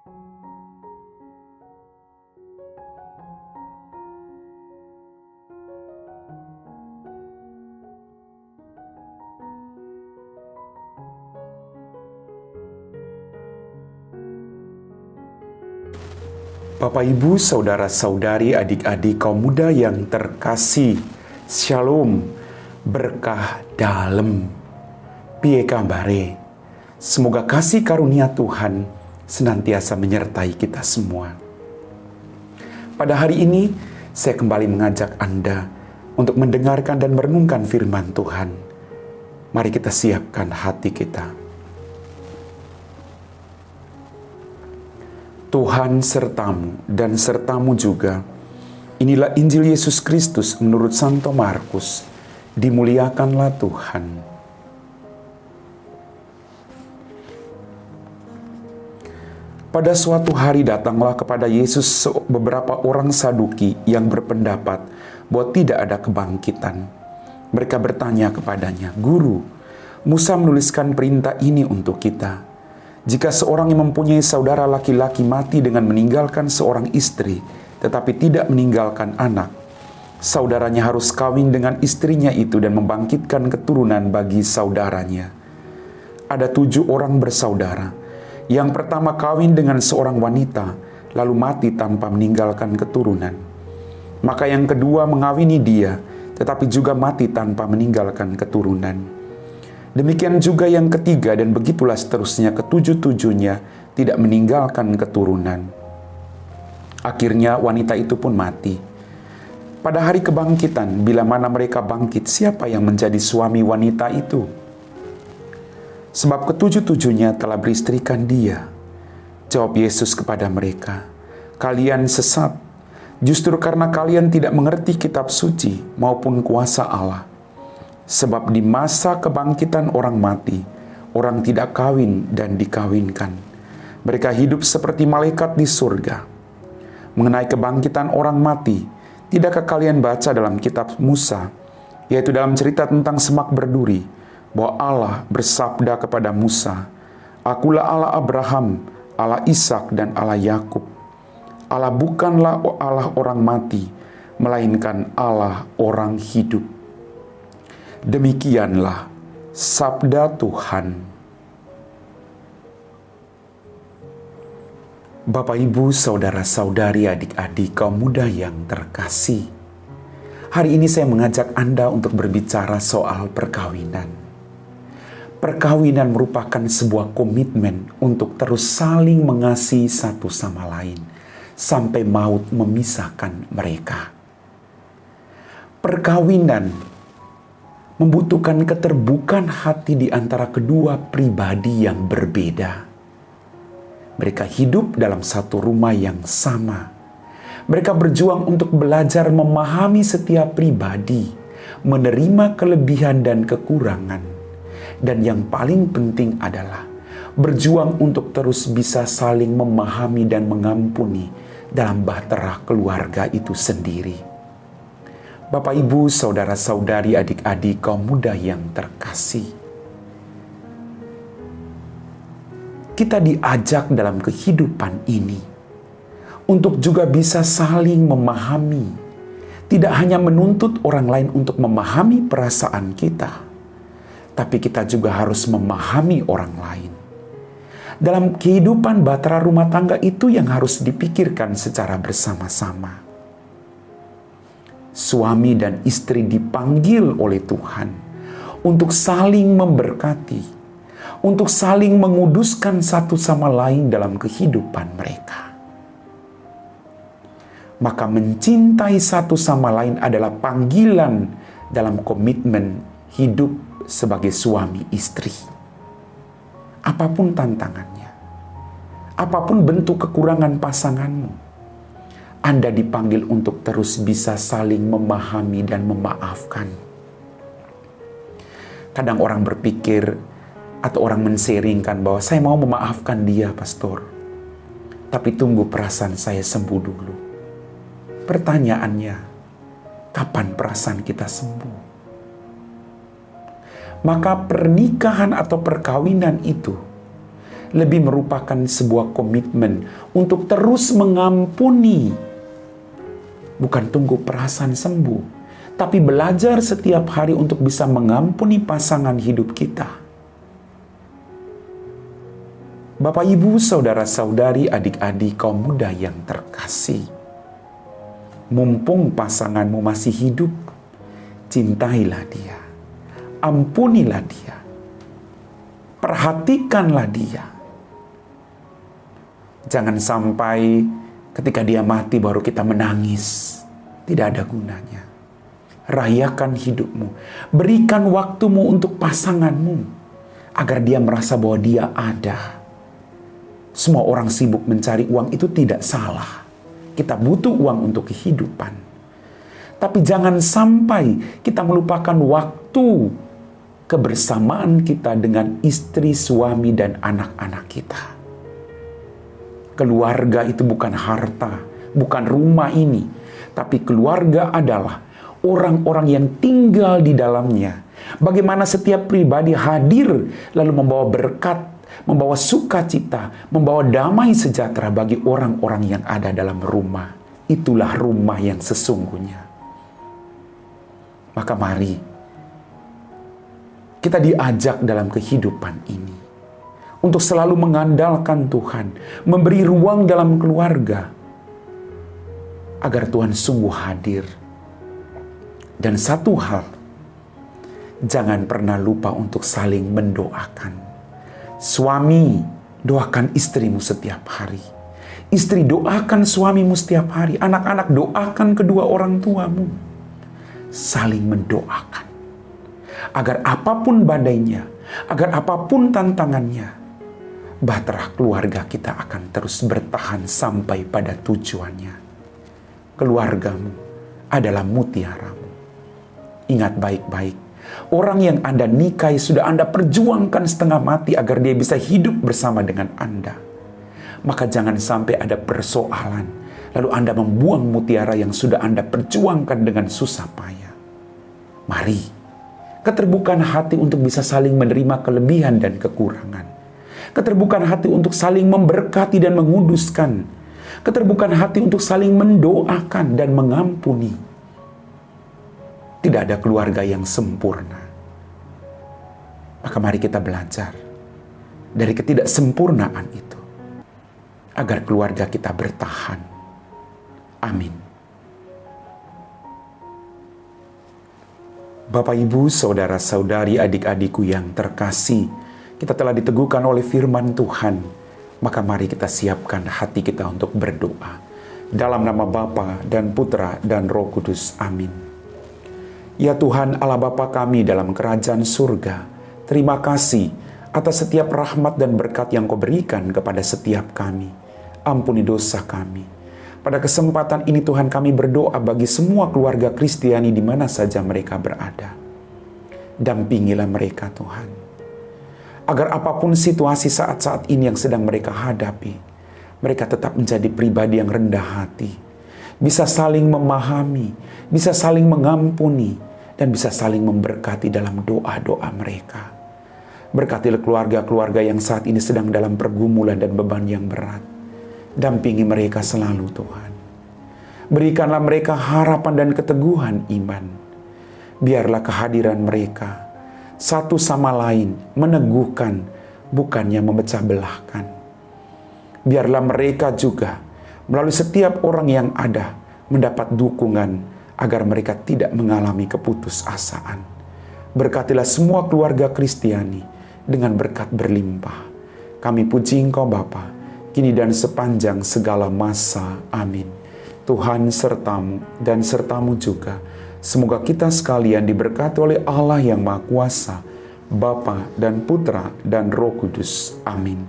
Bapak, Ibu, saudara-saudari, adik-adik kaum muda yang terkasih, Shalom, berkah dalem, piye kabare. Semoga kasih karunia Tuhan senantiasa menyertai kita semua. Pada hari ini, saya kembali mengajak Anda untuk mendengarkan dan merenungkan firman Tuhan. Mari kita siapkan hati kita. Tuhan sertamu dan sertamu juga. Inilah Injil Yesus Kristus menurut Santo Markus. Dimuliakanlah Tuhan. Pada suatu hari datanglah kepada Yesus beberapa orang Saduki yang berpendapat bahwa tidak ada kebangkitan. Mereka bertanya kepadanya, "Guru, Musa menuliskan perintah ini untuk kita. Jika seorang yang mempunyai saudara laki-laki mati dengan meninggalkan seorang istri, tetapi tidak meninggalkan anak, saudaranya harus kawin dengan istrinya itu dan membangkitkan keturunan bagi saudaranya. Ada 7 orang bersaudara. Yang pertama kawin dengan seorang wanita, lalu mati tanpa meninggalkan keturunan. Maka yang kedua mengawini dia, tetapi juga mati tanpa meninggalkan keturunan. Demikian juga yang ketiga dan begitulah seterusnya ketujuh-tujuhnya tidak meninggalkan keturunan. Akhirnya wanita itu pun mati. Pada hari kebangkitan, bila mana mereka bangkit, siapa yang menjadi suami wanita itu? Sebab ketujuh-tujuhnya telah beristrikan dia." Jawab Yesus kepada mereka, "Kalian sesat, justru karena kalian tidak mengerti kitab suci maupun kuasa Allah. Sebab di masa kebangkitan orang mati, orang tidak kawin dan dikawinkan. Mereka hidup seperti malaikat di surga. Mengenai kebangkitan orang mati, tidakkah kalian baca dalam kitab Musa, yaitu dalam cerita tentang semak berduri, bahwa Allah bersabda kepada Musa, 'Akulah Allah Abraham, Allah Ishak dan Allah Yakub.' Allah bukanlah Allah orang mati, melainkan Allah orang hidup." Demikianlah sabda Tuhan. Bapak, Ibu, saudara-saudari, adik-adik kaum muda yang terkasih, hari ini saya mengajak Anda untuk berbicara soal perkawinan. Perkawinan merupakan sebuah komitmen untuk terus saling mengasihi satu sama lain sampai maut memisahkan mereka. Perkawinan membutuhkan keterbukaan hati di antara kedua pribadi yang berbeda. Mereka hidup dalam satu rumah yang sama. Mereka berjuang untuk belajar memahami setiap pribadi, menerima kelebihan dan kekurangan. Dan yang paling penting adalah berjuang untuk terus bisa saling memahami dan mengampuni dalam bahtera keluarga itu sendiri. Bapak, Ibu, saudara-saudari, adik-adik kaum muda yang terkasih, kita diajak dalam kehidupan ini untuk juga bisa saling memahami, tidak hanya menuntut orang lain untuk memahami perasaan kita, tapi kita juga harus memahami orang lain. Dalam kehidupan bahtera rumah tangga itu yang harus dipikirkan secara bersama-sama. Suami dan istri dipanggil oleh Tuhan untuk saling memberkati, untuk saling menguduskan satu sama lain dalam kehidupan mereka. Maka mencintai satu sama lain adalah panggilan dalam komitmen hidup sebagai suami istri. Apapun tantangannya, apapun bentuk kekurangan pasanganmu, Anda dipanggil untuk terus bisa saling memahami dan memaafkan. Kadang orang berpikir atau orang menseringkan bahwa saya mau memaafkan dia, pastor. Tapi tunggu perasaan saya sembuh dulu. Pertanyaannya, kapan perasaan kita sembuh? Maka pernikahan atau perkawinan itu lebih merupakan sebuah komitmen untuk terus mengampuni. Bukan tunggu perasaan sembuh, tapi belajar setiap hari untuk bisa mengampuni pasangan hidup kita. Bapak, Ibu, saudara-saudari, adik-adik kaum muda yang terkasih, mumpung pasanganmu masih hidup, cintailah dia, ampunilah dia, perhatikanlah dia. Jangan sampai ketika dia mati baru kita menangis. Tidak ada gunanya. Rayakan hidupmu. Berikan waktumu untuk pasanganmu agar dia merasa bahwa dia ada. Semua orang sibuk mencari uang, itu tidak salah. Kita butuh uang untuk kehidupan. Tapi jangan sampai kita melupakan waktu kebersamaan kita dengan istri, suami, dan anak-anak kita. Keluarga itu bukan harta, bukan rumah ini, tapi keluarga adalah orang-orang yang tinggal di dalamnya. Bagaimana setiap pribadi hadir lalu membawa berkat, membawa sukacita, membawa damai sejahtera bagi orang-orang yang ada dalam rumah. Itulah rumah yang sesungguhnya. Maka mari kita diajak dalam kehidupan ini untuk selalu mengandalkan Tuhan, memberi ruang dalam keluarga, agar Tuhan sungguh hadir. Dan satu hal, jangan pernah lupa untuk saling mendoakan. Suami, doakan istrimu setiap hari. Istri, doakan suamimu setiap hari. Anak-anak, doakan kedua orang tuamu. Saling mendoakan. Agar apapun badainya, agar apapun tantangannya, bahtera keluarga kita akan terus bertahan sampai pada tujuannya. Keluargamu adalah mutiaramu. Ingat baik-baik, orang yang Anda nikahi sudah Anda perjuangkan setengah mati agar dia bisa hidup bersama dengan Anda. Maka jangan sampai ada persoalan, lalu Anda membuang mutiara yang sudah Anda perjuangkan dengan susah payah. Mari, keterbukaan hati untuk bisa saling menerima kelebihan dan kekurangan. Keterbukaan hati untuk saling memberkati dan menguduskan. Keterbukaan hati untuk saling mendoakan dan mengampuni. Tidak ada keluarga yang sempurna. Maka mari kita belajar dari ketidaksempurnaan itu, agar keluarga kita bertahan. Amin. Bapak, Ibu, saudara-saudari, adik-adikku yang terkasih, kita telah diteguhkan oleh firman Tuhan, maka mari kita siapkan hati kita untuk berdoa. Dalam nama Bapa dan Putra dan Roh Kudus. Amin. Ya Tuhan Allah Bapa kami dalam kerajaan surga, terima kasih atas setiap rahmat dan berkat yang Kau berikan kepada setiap kami. Ampuni dosa kami. Pada kesempatan ini Tuhan, kami berdoa bagi semua keluarga Kristiani di mana saja mereka berada. Dampingilah mereka Tuhan, agar apapun situasi saat-saat ini yang sedang mereka hadapi, mereka tetap menjadi pribadi yang rendah hati, bisa saling memahami, bisa saling mengampuni, dan bisa saling memberkati dalam doa-doa mereka. Berkatilah keluarga-keluarga yang saat ini sedang dalam pergumulan dan beban yang berat. Dampingi mereka selalu Tuhan. Berikanlah mereka harapan dan keteguhan iman. Biarlah kehadiran mereka satu sama lain meneguhkan, bukannya memecah belahkan. Biarlah mereka juga melalui setiap orang yang ada mendapat dukungan agar mereka tidak mengalami keputusasaan. Berkatilah semua keluarga Kristiani dengan berkat berlimpah. Kami puji Engkau Bapa, kini dan sepanjang segala masa. Amin. Tuhan sertamu dan sertamu juga. Semoga kita sekalian diberkati oleh Allah yang Maha Kuasa, Bapa dan Putra dan Roh Kudus. Amin.